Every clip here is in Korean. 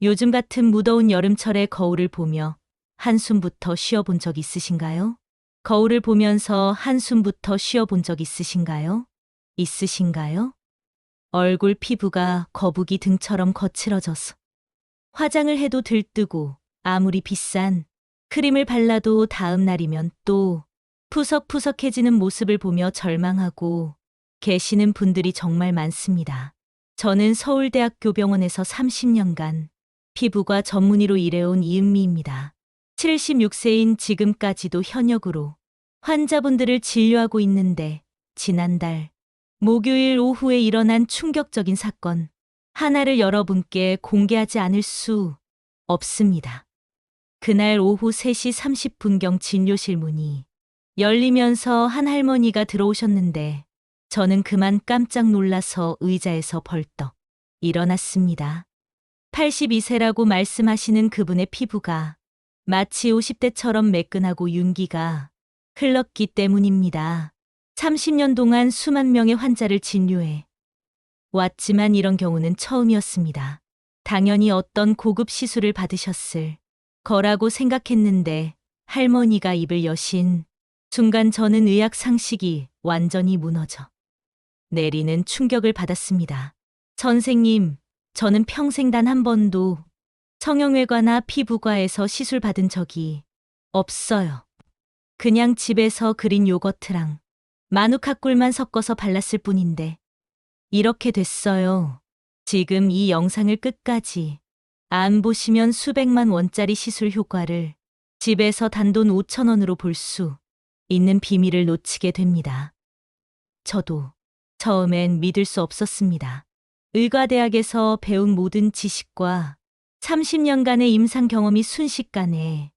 요즘 같은 무더운 여름철의 거울을 보며 한숨부터 쉬어본 적 있으신가요? 거울을 보면서 한숨부터 쉬어본 적 있으신가요? 있으신가요? 얼굴 피부가 거북이 등처럼 거칠어져서 화장을 해도 들뜨고 아무리 비싼 크림을 발라도 다음 날이면 또 푸석푸석해지는 모습을 보며 절망하고 계시는 분들이 정말 많습니다. 저는 서울대학교 병원에서 30년간 피부과 전문의로 일해온 이은미입니다. 76세인 지금까지도 현역으로 환자분들을 진료하고 있는데 지난달 목요일 오후에 일어난 충격적인 사건 하나를 여러분께 공개하지 않을 수 없습니다. 그날 오후 3시 30분경 진료실 문이 열리면서 한 할머니가 들어오셨는데 저는 그만 깜짝 놀라서 의자에서 벌떡 일어났습니다. 82세라고 말씀하시는 그분의 피부가 마치 50대처럼 매끈하고 윤기가 흘렀기 때문입니다. 30년 동안 수만 명의 환자를 진료해 왔지만 이런 경우는 처음이었습니다. 당연히 어떤 고급 시술을 받으셨을 거라고 생각했는데 할머니가 입을 여신 순간 저는 의학 상식이 완전히 무너져 내리는 충격을 받았습니다. 선생님, 저는 평생 단 한 번도 성형외과나 피부과에서 시술 받은 적이 없어요. 그냥 집에서 그린 요거트랑 마누카꿀만 섞어서 발랐을 뿐인데 이렇게 됐어요. 지금 이 영상을 끝까지 안 보시면 수백만 원짜리 시술 효과를 집에서 단돈 5천 원으로 볼 수 있는 비밀을 놓치게 됩니다. 저도 처음엔 믿을 수 없었습니다. 의과대학에서 배운 모든 지식과 30년간의 임상 경험이 순식간에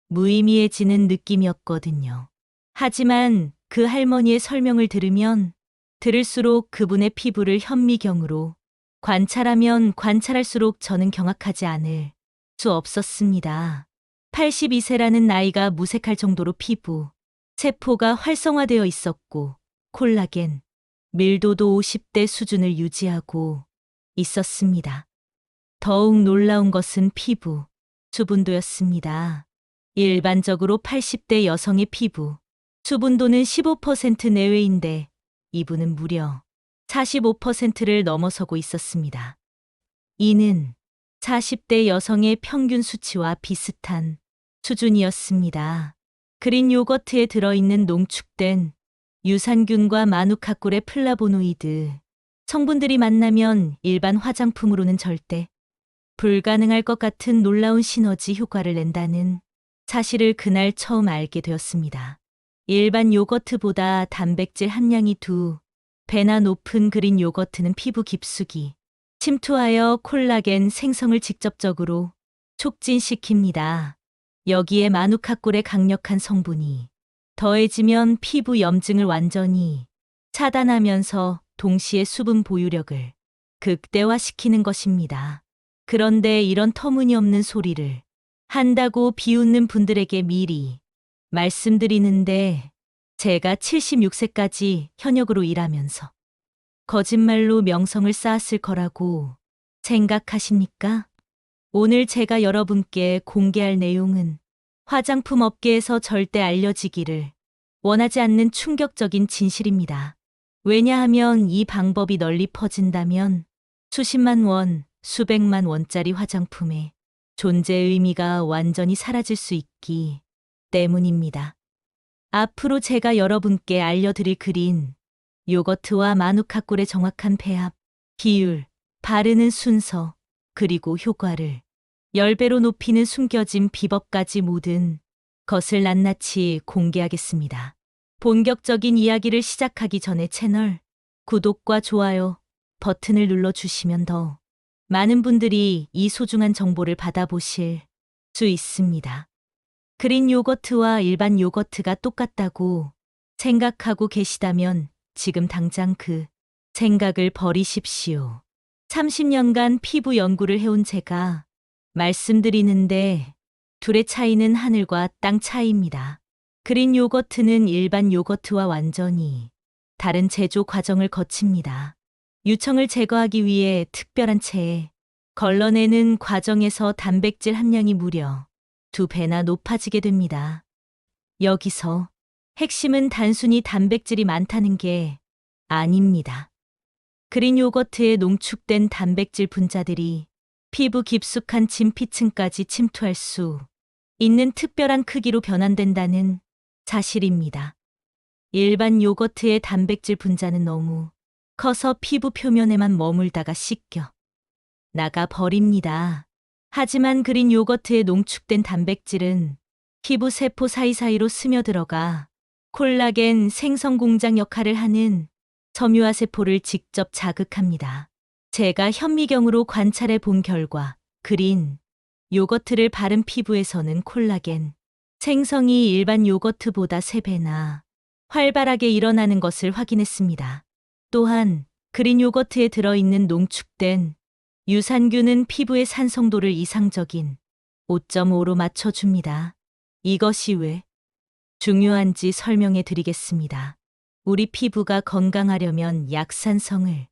무의미해지는 느낌이었거든요. 하지만 그 할머니의 설명을 들으면 들을수록 그분의 피부를 현미경으로 관찰하면 관찰할수록 저는 경악하지 않을 수 없었습니다. 82세라는 나이가 무색할 정도로 피부, 세포가 활성화되어 있었고 콜라겐, 밀도도 50대 수준을 유지하고 있었습니다. 더욱 놀라운 것은 피부, 수분도였습니다. 일반적으로 80대 여성의 피부, 수분도는 15% 내외인데 이분은 무려 45%를 넘어서고 있었습니다. 이는 40대 여성의 평균 수치와 비슷한 수준이었습니다. 그린 요거트에 들어있는 농축된 유산균과 마누카꿀의 플라보노이드 성분들이 만나면 일반 화장품으로는 절대 불가능할 것 같은 놀라운 시너지 효과를 낸다는 사실을 그날 처음 알게 되었습니다. 일반 요거트보다 단백질 함량이 2배나 높은 그린 요거트는 피부 깊숙이 침투하여 콜라겐 생성을 직접적으로 촉진시킵니다. 여기에 마누카꿀의 강력한 성분이 더해지면 피부 염증을 완전히 차단하면서 동시에 수분 보유력을 극대화시키는 것입니다. 그런데 이런 터무니없는 소리를 한다고 비웃는 분들에게 미리 말씀드리는데 제가 76세까지 현역으로 일하면서 거짓말로 명성을 쌓았을 거라고 생각하십니까? 오늘 제가 여러분께 공개할 내용은 화장품 업계에서 절대 알려지기를 원하지 않는 충격적인 진실입니다. 왜냐하면 이 방법이 널리 퍼진다면 수십만 원, 수백만 원짜리 화장품의 존재 의미가 완전히 사라질 수 있기 때문입니다. 앞으로 제가 여러분께 알려드릴 그린 요거트와 마누카꿀의 정확한 배합, 비율, 바르는 순서, 그리고 효과를 10배로 높이는 숨겨진 비법까지 모든 것을 낱낱이 공개하겠습니다. 본격적인 이야기를 시작하기 전에 채널 구독과 좋아요 버튼을 눌러주시면 더 많은 분들이 이 소중한 정보를 받아보실 수 있습니다. 그린 요거트와 일반 요거트가 똑같다고 생각하고 계시다면 지금 당장 그 생각을 버리십시오. 30년간 피부 연구를 해온 제가 말씀드리는데 둘의 차이는 하늘과 땅 차이입니다. 그린 요거트는 일반 요거트와 완전히 다른 제조 과정을 거칩니다. 유청을 제거하기 위해 특별한 체에 걸러내는 과정에서 단백질 함량이 무려 2배나 높아지게 됩니다. 여기서 핵심은 단순히 단백질이 많다는 게 아닙니다. 그린 요거트에 농축된 단백질 분자들이 피부 깊숙한 진피층까지 침투할 수 있는 특별한 크기로 변환된다는 사실입니다. 일반 요거트의 단백질 분자는 너무 커서 피부 표면에만 머물다가 씻겨 나가 버립니다. 하지만 그린 요거트에 농축된 단백질은 피부 세포 사이사이로 스며들어가 콜라겐 생성 공장 역할을 하는 섬유화 세포를 직접 자극합니다. 제가 현미경으로 관찰해 본 결과 그린 요거트를 바른 피부에서는 콜라겐 생성이 일반 요거트보다 3배나 활발하게 일어나는 것을 확인했습니다. 또한 그린 요거트에 들어있는 농축된 유산균은 피부의 산성도를 이상적인 5.5로 맞춰줍니다. 이것이 왜 중요한지 설명해 드리겠습니다. 우리 피부가 건강하려면 약산성을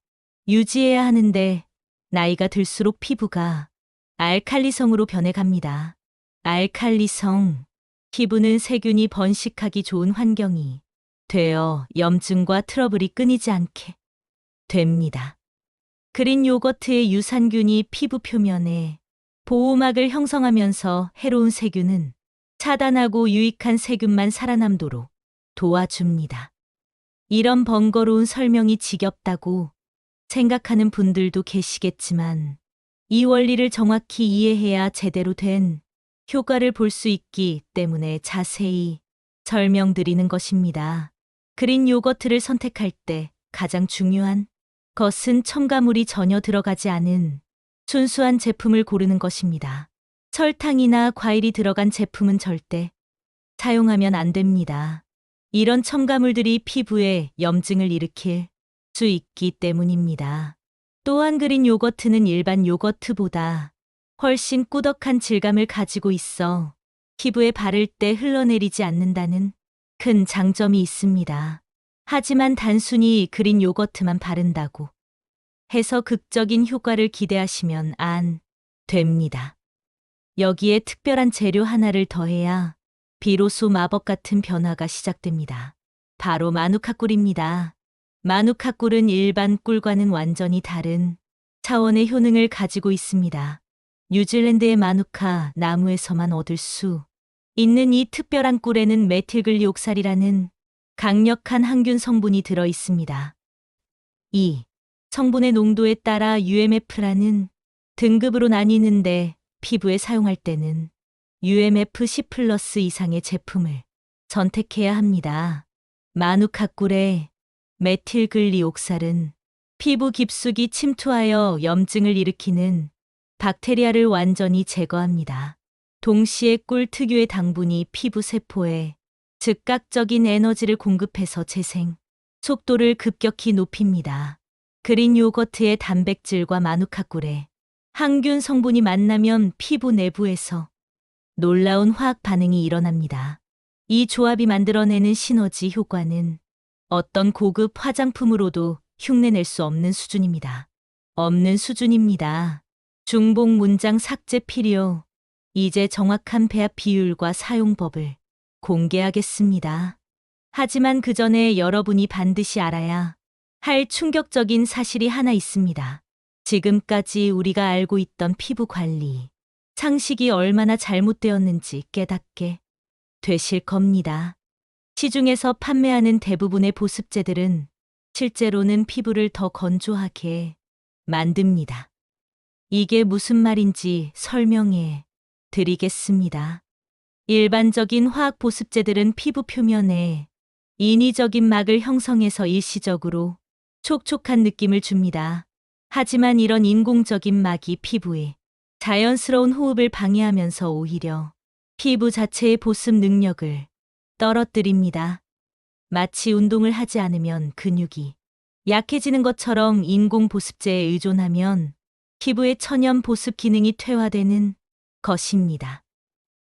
유지해야 하는데 나이가 들수록 피부가 알칼리성으로 변해갑니다. 알칼리성, 피부는 세균이 번식하기 좋은 환경이 되어 염증과 트러블이 끊이지 않게 됩니다. 그린 요거트의 유산균이 피부 표면에 보호막을 형성하면서 해로운 세균은 차단하고 유익한 세균만 살아남도록 도와줍니다. 이런 번거로운 설명이 지겹다고 생각하는 분들도 계시겠지만 이 원리를 정확히 이해해야 제대로 된 효과를 볼 수 있기 때문에 자세히 설명드리는 것입니다. 그린 요거트를 선택할 때 가장 중요한 것은 첨가물이 전혀 들어가지 않은 순수한 제품을 고르는 것입니다. 설탕이나 과일이 들어간 제품은 절대 사용하면 안 됩니다. 이런 첨가물들이 피부에 염증을 일으킬 수 있기 때문입니다. 또한 그린 요거트는 일반 요거트보다 훨씬 꾸덕한 질감을 가지고 있어 피부에 바를 때 흘러내리지 않는다는 큰 장점이 있습니다. 하지만 단순히 그린 요거트만 바른다고 해서 극적인 효과를 기대하시면 안 됩니다. 여기에 특별한 재료 하나를 더해야 비로소 마법 같은 변화가 시작됩니다. 바로 마누카 꿀입니다. 마누카 꿀은 일반 꿀과는 완전히 다른 차원의 효능을 가지고 있습니다. 뉴질랜드의 마누카 나무에서만 얻을 수 있는 이 특별한 꿀에는 메틸글리옥살이라는 강력한 항균 성분이 들어 있습니다. 이 성분의 농도에 따라 UMF라는 등급으로 나뉘는데 피부에 사용할 때는 UMF 10+ 이상의 제품을 선택해야 합니다. 마누카 꿀의 메틸글리옥살은 피부 깊숙이 침투하여 염증을 일으키는 박테리아를 완전히 제거합니다. 동시에 꿀 특유의 당분이 피부 세포에 즉각적인 에너지를 공급해서 재생 속도를 급격히 높입니다. 그린 요거트의 단백질과 마누카 꿀의 항균 성분이 만나면 피부 내부에서 놀라운 화학 반응이 일어납니다. 이 조합이 만들어내는 시너지 효과는 어떤 고급 화장품으로도 흉내낼 수 없는 수준입니다. 중복 문장 삭제 필요. 이제 정확한 배합 비율과 사용법을 공개하겠습니다. 하지만 그 전에 여러분이 반드시 알아야 할 충격적인 사실이 하나 있습니다. 지금까지 우리가 알고 있던 피부 관리 상식이 얼마나 잘못되었는지 깨닫게 되실 겁니다. 시중에서 판매하는 대부분의 보습제들은 실제로는 피부를 더 건조하게 만듭니다. 이게 무슨 말인지 설명해 드리겠습니다. 일반적인 화학 보습제들은 피부 표면에 인위적인 막을 형성해서 일시적으로 촉촉한 느낌을 줍니다. 하지만 이런 인공적인 막이 피부의 자연스러운 호흡을 방해하면서 오히려 피부 자체의 보습 능력을 떨어뜨립니다. 마치 운동을 하지 않으면 근육이 약해지는 것처럼 인공 보습제에 의존하면 피부의 천연 보습 기능이 퇴화되는 것입니다.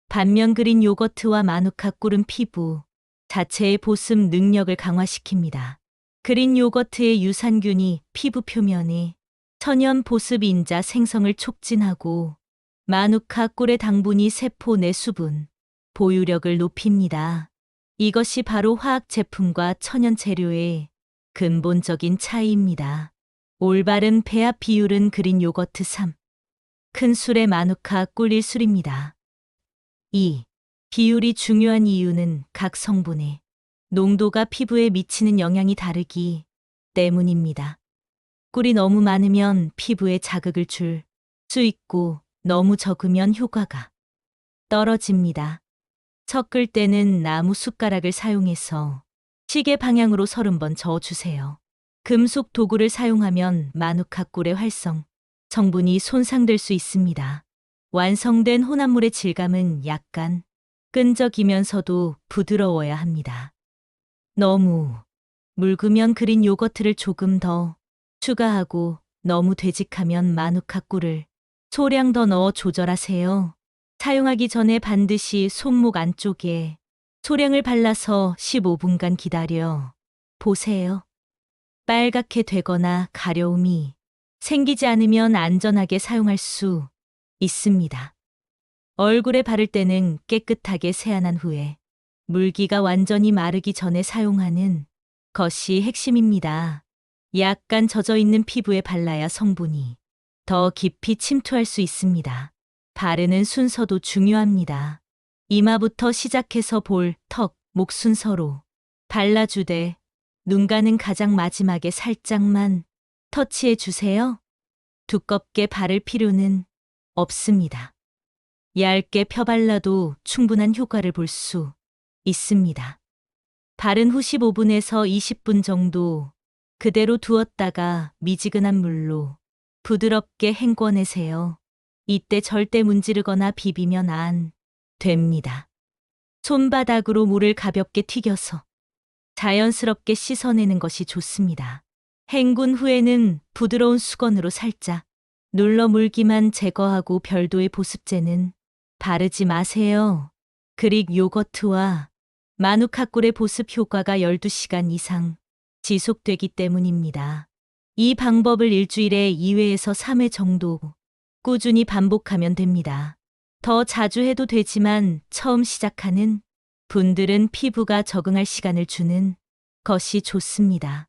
반면 그린 요거트와 마누카 꿀은 피부 자체의 보습 능력을 강화시킵니다. 그린 요거트의 유산균이 피부 표면에 천연 보습 인자 생성을 촉진하고 마누카 꿀의 당분이 세포 내 수분, 보유력을 높입니다. 이것이 바로 화학 제품과 천연 재료의 근본적인 차이입니다. 올바른 배합 비율은 그린 요거트 3. 큰 술의 마누카 꿀 1술입니다. 2. 비율이 중요한 이유는 각 성분의 농도가 피부에 미치는 영향이 다르기 때문입니다. 꿀이 너무 많으면 피부에 자극을 줄 수 있고 너무 적으면 효과가 떨어집니다. 섞을 때는 나무 숟가락을 사용해서 시계 방향으로 30번 저어주세요. 금속 도구를 사용하면 마누카 꿀의 활성 성분이 손상될 수 있습니다. 완성된 혼합물의 질감은 약간 끈적이면서도 부드러워야 합니다. 너무 묽으면 그린 요거트를 조금 더 추가하고 너무 되직하면 마누카 꿀을 소량 더 넣어 조절하세요. 사용하기 전에 반드시 손목 안쪽에 소량을 발라서 15분간 기다려 보세요. 빨갛게 되거나 가려움이 생기지 않으면 안전하게 사용할 수 있습니다. 얼굴에 바를 때는 깨끗하게 세안한 후에 물기가 완전히 마르기 전에 사용하는 것이 핵심입니다. 약간 젖어 있는 피부에 발라야 성분이 더 깊이 침투할 수 있습니다. 바르는 순서도 중요합니다. 이마부터 시작해서 볼, 턱, 목 순서로 발라주되 눈가는 가장 마지막에 살짝만 터치해 주세요. 두껍게 바를 필요는 없습니다. 얇게 펴발라도 충분한 효과를 볼 수 있습니다. 바른 후 15분에서 20분 정도 그대로 두었다가 미지근한 물로 부드럽게 헹궈내세요. 이때 절대 문지르거나 비비면 안 됩니다. 손바닥으로 물을 가볍게 튀겨서 자연스럽게 씻어내는 것이 좋습니다. 헹군 후에는 부드러운 수건으로 살짝 눌러 물기만 제거하고 별도의 보습제는 바르지 마세요. 그릭 요거트와 마누카 꿀의 보습 효과가 12시간 이상 지속되기 때문입니다. 이 방법을 일주일에 2회에서 3회 정도 꾸준히 반복하면 됩니다. 더 자주 해도 되지만 처음 시작하는 분들은 피부가 적응할 시간을 주는 것이 좋습니다.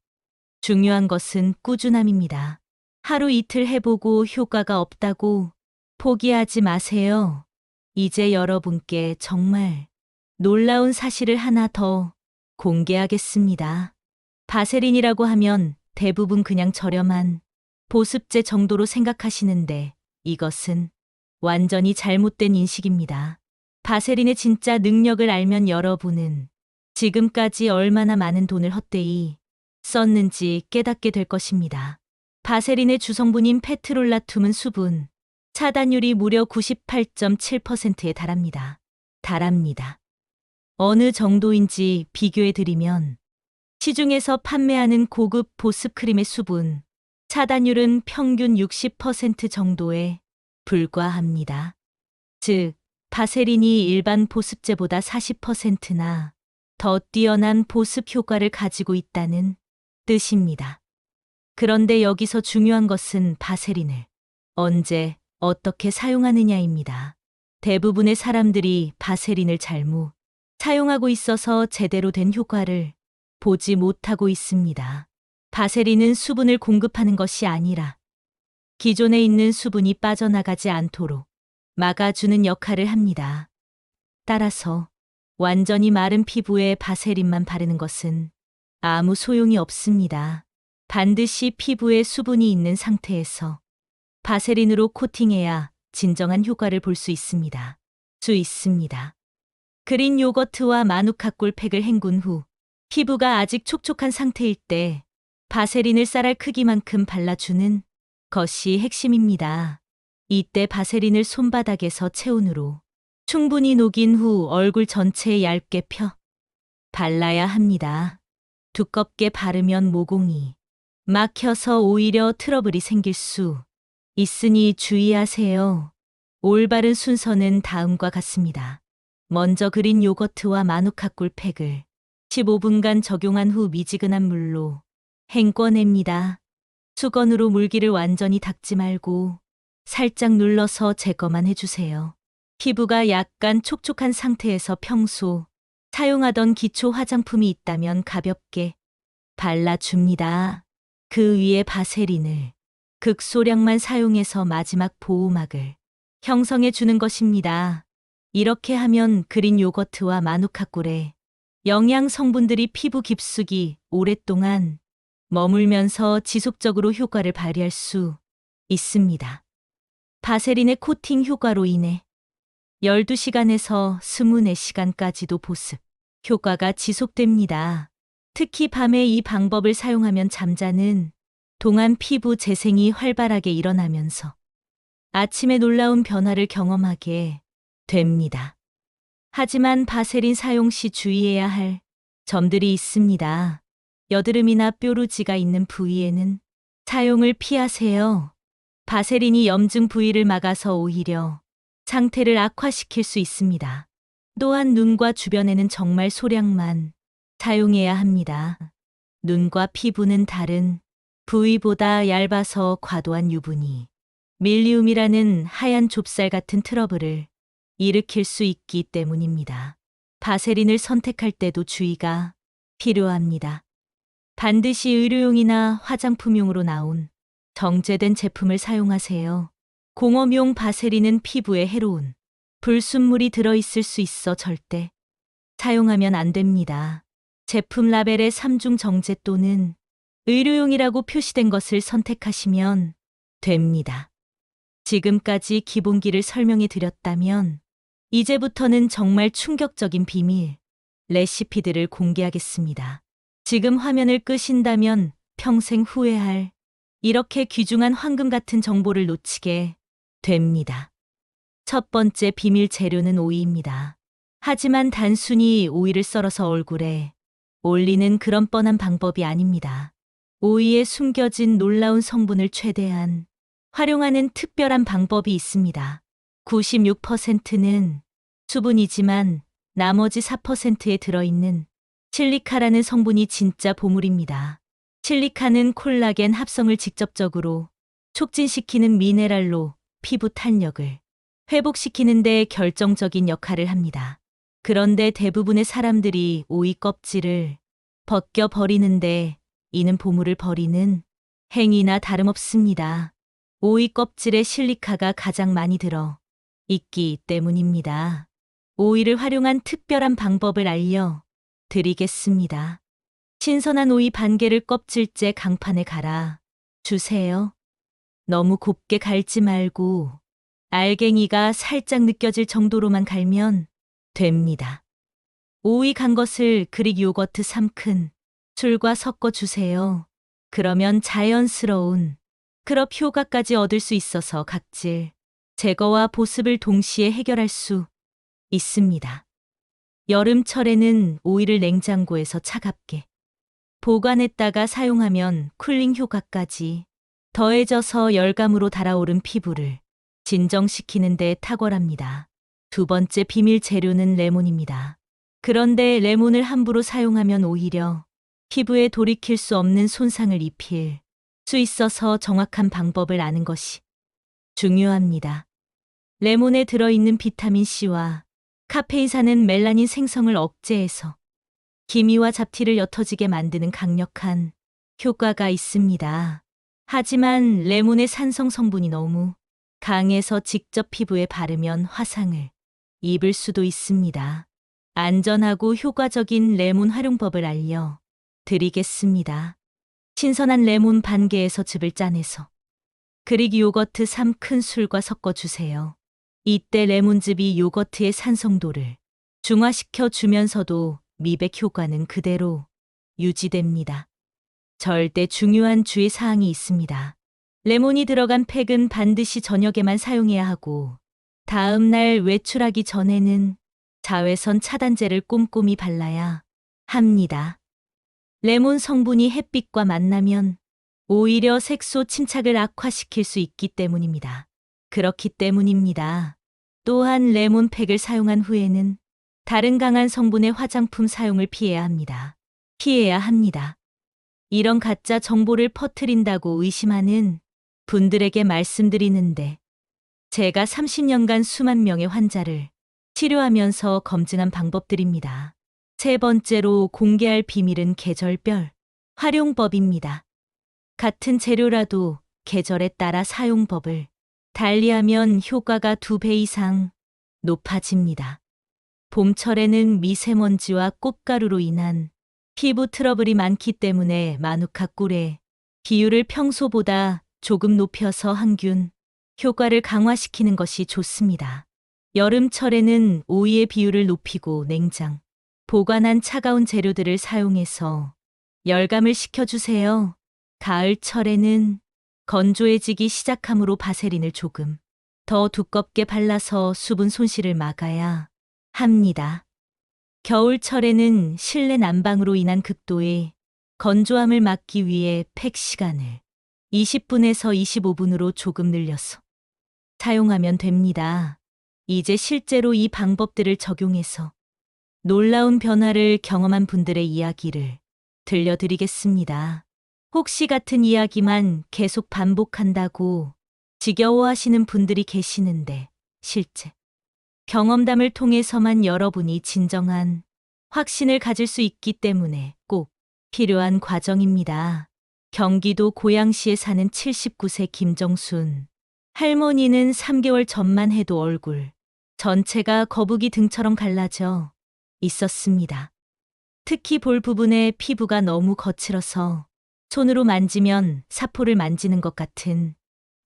중요한 것은 꾸준함입니다. 하루 이틀 해보고 효과가 없다고 포기하지 마세요. 이제 여러분께 정말 놀라운 사실을 하나 더 공개하겠습니다. 바세린이라고 하면 대부분 그냥 저렴한 보습제 정도로 생각하시는데 이것은 완전히 잘못된 인식입니다. 바세린의 진짜 능력을 알면 여러분은 지금까지 얼마나 많은 돈을 헛되이 썼는지 깨닫게 될 것입니다. 바세린의 주성분인 페트롤라툼은 수분 차단율이 무려 98.7%에 달합니다. 어느 정도인지 비교해 드리면 시중에서 판매하는 고급 보습 크림의 수분 차단율은 평균 60% 정도에 불과합니다. 즉, 바세린이 일반 보습제보다 40%나 더 뛰어난 보습 효과를 가지고 있다는 뜻입니다. 그런데 여기서 중요한 것은 바세린을 언제, 어떻게 사용하느냐입니다. 대부분의 사람들이 바세린을 잘못 사용하고 있어서 제대로 된 효과를 보지 못하고 있습니다. 바세린은 수분을 공급하는 것이 아니라 기존에 있는 수분이 빠져나가지 않도록 막아주는 역할을 합니다. 따라서 완전히 마른 피부에 바세린만 바르는 것은 아무 소용이 없습니다. 반드시 피부에 수분이 있는 상태에서 바세린으로 코팅해야 진정한 효과를 볼 수 있습니다. 그린 요거트와 마누카 꿀 팩을 헹군 후 피부가 아직 촉촉한 상태일 때 바세린을 쌀알 크기만큼 발라주는 것이 핵심입니다. 이때 바세린을 손바닥에서 체온으로 충분히 녹인 후 얼굴 전체에 얇게 펴 발라야 합니다. 두껍게 바르면 모공이 막혀서 오히려 트러블이 생길 수 있으니 주의하세요. 올바른 순서는 다음과 같습니다. 먼저 그린 요거트와 마누카 꿀 팩을 15분간 적용한 후 미지근한 물로 헹궈냅니다. 수건으로 물기를 완전히 닦지 말고 살짝 눌러서 제거만 해주세요. 피부가 약간 촉촉한 상태에서 평소 사용하던 기초 화장품이 있다면 가볍게 발라줍니다. 그 위에 바세린을 극소량만 사용해서 마지막 보호막을 형성해 주는 것입니다. 이렇게 하면 그린 요거트와 마누카 꿀의 영양 성분들이 피부 깊숙이 오랫동안 머물면서 지속적으로 효과를 발휘할 수 있습니다. 바세린의 코팅 효과로 인해 12시간에서 24시간까지도 보습 효과가 지속됩니다. 특히 밤에 이 방법을 사용하면 잠자는 동안 피부 재생이 활발하게 일어나면서 아침에 놀라운 변화를 경험하게 됩니다. 하지만 바세린 사용 시 주의해야 할 점들이 있습니다. 여드름이나 뾰루지가 있는 부위에는 사용을 피하세요. 바세린이 염증 부위를 막아서 오히려 상태를 악화시킬 수 있습니다. 또한 눈과 주변에는 정말 소량만 사용해야 합니다. 눈과 피부는 다른 부위보다 얇아서 과도한 유분이 밀리움이라는 하얀 좁쌀 같은 트러블을 일으킬 수 있기 때문입니다. 바세린을 선택할 때도 주의가 필요합니다. 반드시 의료용이나 화장품용으로 나온 정제된 제품을 사용하세요. 공업용 바세린은 피부에 해로운 불순물이 들어있을 수 있어 절대 사용하면 안 됩니다. 제품 라벨에 3중 정제 또는 의료용이라고 표시된 것을 선택하시면 됩니다. 지금까지 기본기를 설명해 드렸다면 이제부터는 정말 충격적인 비밀 레시피들을 공개하겠습니다. 지금 화면을 끄신다면 평생 후회할 이렇게 귀중한 황금 같은 정보를 놓치게 됩니다. 첫 번째 비밀 재료는 오이입니다. 하지만 단순히 오이를 썰어서 얼굴에 올리는 그런 뻔한 방법이 아닙니다. 오이에 숨겨진 놀라운 성분을 최대한 활용하는 특별한 방법이 있습니다. 96%는 수분이지만 나머지 4%에 들어있는 실리카라는 성분이 진짜 보물입니다. 실리카는 콜라겐 합성을 직접적으로 촉진시키는 미네랄로 피부 탄력을 회복시키는 데 결정적인 역할을 합니다. 그런데 대부분의 사람들이 오이 껍질을 벗겨 버리는데 이는 보물을 버리는 행위나 다름없습니다. 오이 껍질에 실리카가 가장 많이 들어 있기 때문입니다. 오이를 활용한 특별한 방법을 알려 드리겠습니다. 신선한 오이 반 개를 껍질째 강판에 갈아 주세요. 너무 곱게 갈지 말고 알갱이가 살짝 느껴질 정도로만 갈면 됩니다. 오이 간 것을 그릭 요거트 3큰 술과 섞어 주세요. 그러면 자연스러운 크럽 효과까지 얻을 수 있어서 각질 제거와 보습을 동시에 해결할 수 있습니다. 여름철에는 오이를 냉장고에서 차갑게 보관했다가 사용하면 쿨링 효과까지 더해져서 열감으로 달아오른 피부를 진정시키는 데 탁월합니다. 두 번째 비밀 재료는 레몬입니다. 그런데 레몬을 함부로 사용하면 오히려 피부에 돌이킬 수 없는 손상을 입힐 수 있어서 정확한 방법을 아는 것이 중요합니다. 레몬에 들어있는 비타민 C와 카페인산은 멜라닌 생성을 억제해서 기미와 잡티를 옅어지게 만드는 강력한 효과가 있습니다. 하지만 레몬의 산성 성분이 너무 강해서 직접 피부에 바르면 화상을 입을 수도 있습니다. 안전하고 효과적인 레몬 활용법을 알려 드리겠습니다. 신선한 레몬 반 개에서 즙을 짜내서 그릭 요거트 3큰술과 섞어주세요. 이때 레몬즙이 요거트의 산성도를 중화시켜 주면서도 미백 효과는 그대로 유지됩니다. 절대 중요한 주의 사항이 있습니다. 레몬이 들어간 팩은 반드시 저녁에만 사용해야 하고 다음 날 외출하기 전에는 자외선 차단제를 꼼꼼히 발라야 합니다. 레몬 성분이 햇빛과 만나면 오히려 색소 침착을 악화시킬 수 있기 때문입니다. 그렇기 때문입니다. 또한 레몬팩을 사용한 후에는 다른 강한 성분의 화장품 사용을 피해야 합니다. 이런 가짜 정보를 퍼뜨린다고 의심하는 분들에게 말씀드리는데 제가 30년간 수만 명의 환자를 치료하면서 검증한 방법들입니다. 세 번째로 공개할 비밀은 계절별 활용법입니다. 같은 재료라도 계절에 따라 사용법을 달리하면 효과가 2배 이상 높아집니다. 봄철에는 미세먼지와 꽃가루로 인한 피부 트러블이 많기 때문에 마누카 꿀의 비율을 평소보다 조금 높여서 항균 효과를 강화시키는 것이 좋습니다. 여름철에는 오이의 비율을 높이고 냉장, 보관한 차가운 재료들을 사용해서 열감을 식혀주세요. 가을철에는 건조해지기 시작하므로 바세린을 조금 더 두껍게 발라서 수분 손실을 막아야 합니다. 겨울철에는 실내 난방으로 인한 극도의 건조함을 막기 위해 팩 시간을 20분에서 25분으로 조금 늘려서 사용하면 됩니다. 이제 실제로 이 방법들을 적용해서 놀라운 변화를 경험한 분들의 이야기를 들려드리겠습니다. 혹시 같은 이야기만 계속 반복한다고 지겨워하시는 분들이 계시는데 실제 경험담을 통해서만 여러분이 진정한 확신을 가질 수 있기 때문에 꼭 필요한 과정입니다. 경기도 고양시에 사는 79세 김정순 할머니는 3개월 전만 해도 얼굴 전체가 거북이 등처럼 갈라져 있었습니다. 특히 볼 부분의 피부가 너무 거칠어서 손으로 만지면 사포를 만지는 것 같은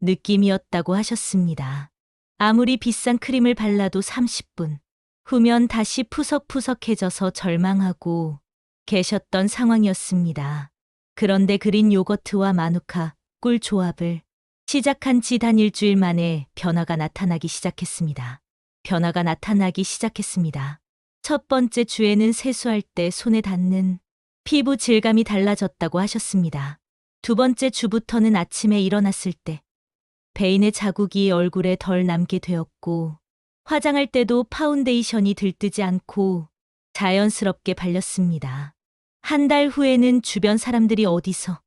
느낌이었다고 하셨습니다. 아무리 비싼 크림을 발라도 30분 후면 다시 푸석푸석해져서 절망하고 계셨던 상황이었습니다. 그런데 그린 요거트와 마누카 꿀 조합을 시작한 지 단 일주일 만에 변화가 나타나기 시작했습니다. 첫 번째 주에는 세수할 때 손에 닿는 피부 질감이 달라졌다고 하셨습니다. 두 번째 주부터는 아침에 일어났을 때 베인의 자국이 얼굴에 덜 남게 되었고 화장할 때도 파운데이션이 들뜨지 않고 자연스럽게 발렸습니다. 한 달 후에는 주변 사람들이 어디서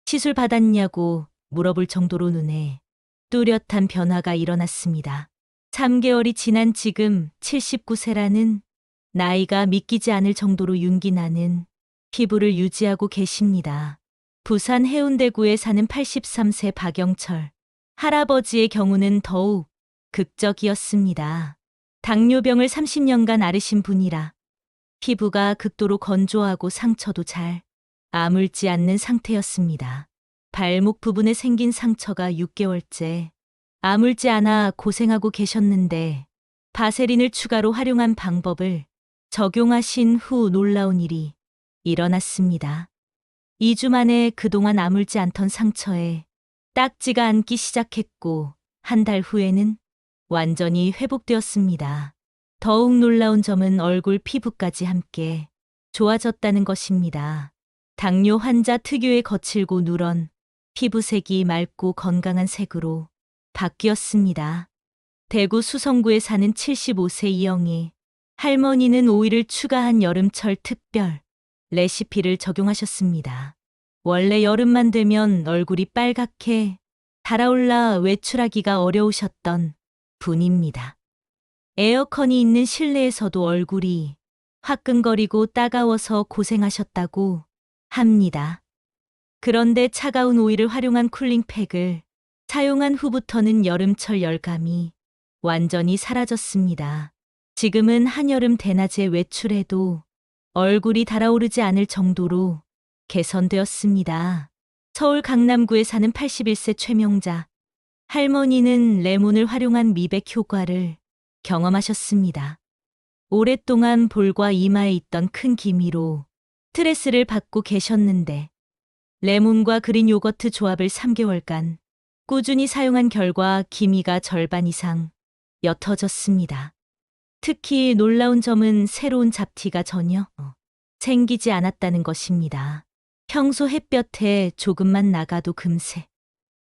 시술 받았냐고 물어볼 정도로 눈에 뚜렷한 변화가 일어났습니다. 3개월이 지난 지금 79세라는 나이가 믿기지 않을 정도로 윤기 나는 피부를 유지하고 계십니다. 부산 해운대구에 사는 83세 박영철 할아버지의 경우는 더욱 극적이었습니다. 당뇨병을 30년간 앓으신 분이라 피부가 극도로 건조하고 상처도 잘 아물지 않는 상태였습니다. 발목 부분에 생긴 상처가 6개월째 아물지 않아 고생하고 계셨는데 바세린을 추가로 활용한 방법을 적용하신 후 놀라운 일이 일어났습니다. 2주 만에 그동안 아물지 않던 상처에 딱지가 앉기 시작했고 한 달 후에는 완전히 회복되었습니다. 더욱 놀라운 점은 얼굴 피부까지 함께 좋아졌다는 것입니다. 당뇨 환자 특유의 거칠고 누런 피부색이 맑고 건강한 색으로 바뀌었습니다. 대구 수성구에 사는 75세 이영희 할머니는 오이를 추가한 여름철 특별 레시피를 적용하셨습니다. 원래 여름만 되면 얼굴이 빨갛게 달아올라 외출하기가 어려우셨던 분입니다. 에어컨이 있는 실내에서도 얼굴이 화끈거리고 따가워서 고생하셨다고 합니다. 그런데 차가운 오이를 활용한 쿨링팩을 사용한 후부터는 여름철 열감이 완전히 사라졌습니다. 지금은 한여름 대낮에 외출해도 얼굴이 달아오르지 않을 정도로 개선되었습니다. 서울 강남구에 사는 81세 최명자 할머니는 레몬을 활용한 미백 효과를 경험하셨습니다. 오랫동안 볼과 이마에 있던 큰 기미로 스트레스를 받고 계셨는데 레몬과 그린 요거트 조합을 3개월간 꾸준히 사용한 결과 기미가 절반 이상 옅어졌습니다. 특히 놀라운 점은 새로운 잡티가 전혀 생기지 않았다는 것입니다. 평소 햇볕에 조금만 나가도 금세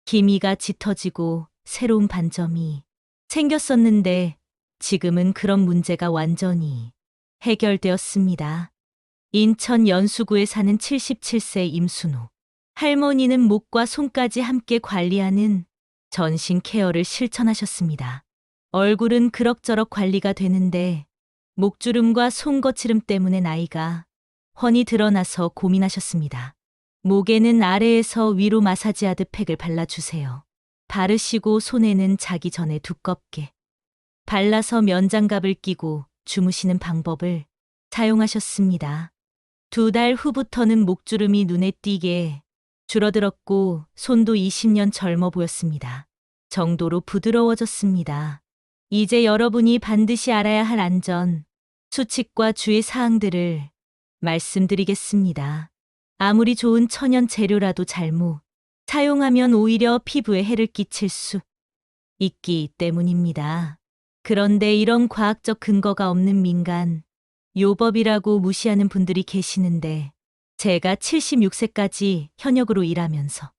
기미가 짙어지고 새로운 반점이 생겼었는데 지금은 그런 문제가 완전히 해결되었습니다. 인천 연수구에 사는 77세 임순호. 할머니는 목과 손까지 함께 관리하는 전신 케어를 실천하셨습니다. 얼굴은 그럭저럭 관리가 되는데 목주름과 손거치름 때문에 나이가 훤히 드러나서 고민하셨습니다. 목에는 아래에서 위로 마사지하듯 팩을 발라주세요. 바르시고 손에는 자기 전에 두껍게 발라서 면장갑을 끼고 주무시는 방법을 사용하셨습니다. 2달 후부터는 목주름이 눈에 띄게 줄어들었고 손도 20년 젊어 보였습니다. 정도로 부드러워졌습니다. 이제 여러분이 반드시 알아야 할 안전, 수칙과 주의 사항들을 말씀드리겠습니다. 아무리 좋은 천연 재료라도 잘못 사용하면 오히려 피부에 해를 끼칠 수 있기 때문입니다. 그런데 이런 과학적 근거가 없는 민간 요법이라고 무시하는 분들이 계시는데 제가 76세까지 현역으로 일하면서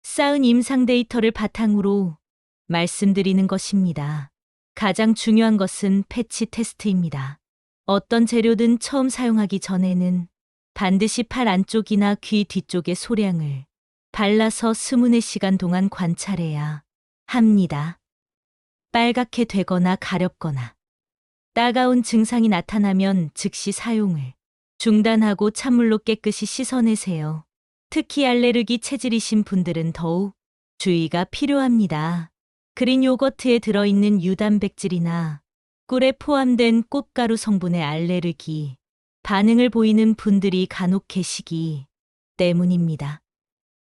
쌓은 임상 데이터를 바탕으로 말씀드리는 것입니다. 가장 중요한 것은 패치 테스트입니다. 어떤 재료든 처음 사용하기 전에는 반드시 팔 안쪽이나 귀 뒤쪽의 소량을 발라서 24시간 동안 관찰해야 합니다. 빨갛게 되거나 가렵거나 따가운 증상이 나타나면 즉시 사용을 중단하고 찬물로 깨끗이 씻어내세요. 특히 알레르기 체질이신 분들은 더욱 주의가 필요합니다. 그린 요거트에 들어있는 유단백질이나 꿀에 포함된 꽃가루 성분의 알레르기 반응을 보이는 분들이 간혹 계시기 때문입니다.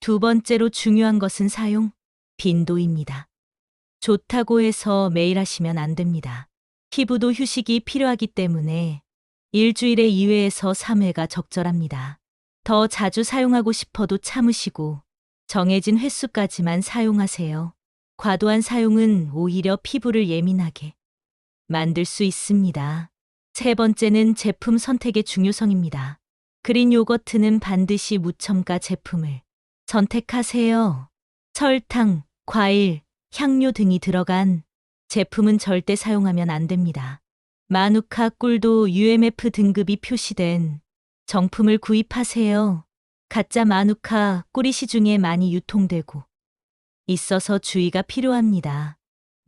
2번째로 중요한 것은 사용 빈도입니다. 좋다고 해서 매일 하시면 안 됩니다. 피부도 휴식이 필요하기 때문에 일주일에 2회에서 3회가 적절합니다. 더 자주 사용하고 싶어도 참으시고 정해진 횟수까지만 사용하세요. 과도한 사용은 오히려 피부를 예민하게 만들 수 있습니다. 3번째는 제품 선택의 중요성입니다. 그린 요거트는 반드시 무첨가 제품을 선택하세요. 설탕, 과일, 향료 등이 들어간 제품은 절대 사용하면 안 됩니다. 마누카 꿀도 UMF 등급이 표시된 정품을 구입하세요. 가짜 마누카 꿀이 시중에 많이 유통되고 있어서 주의가 필요합니다.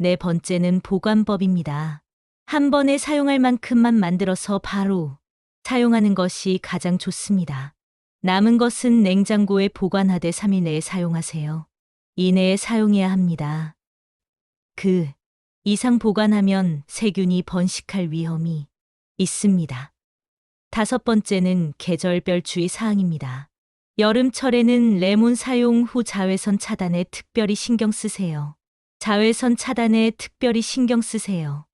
4번째는 보관법입니다. 한 번에 사용할 만큼만 만들어서 바로 사용하는 것이 가장 좋습니다. 남은 것은 냉장고에 보관하되 3일 내에 사용하세요. 이내에 사용해야 합니다. 그 이상 보관하면 세균이 번식할 위험이 있습니다. 5번째는 계절별 주의 사항입니다. 여름철에는 레몬 사용 후 자외선 차단에 특별히 신경 쓰세요. 자외선 차단에 특별히 신경 쓰세요.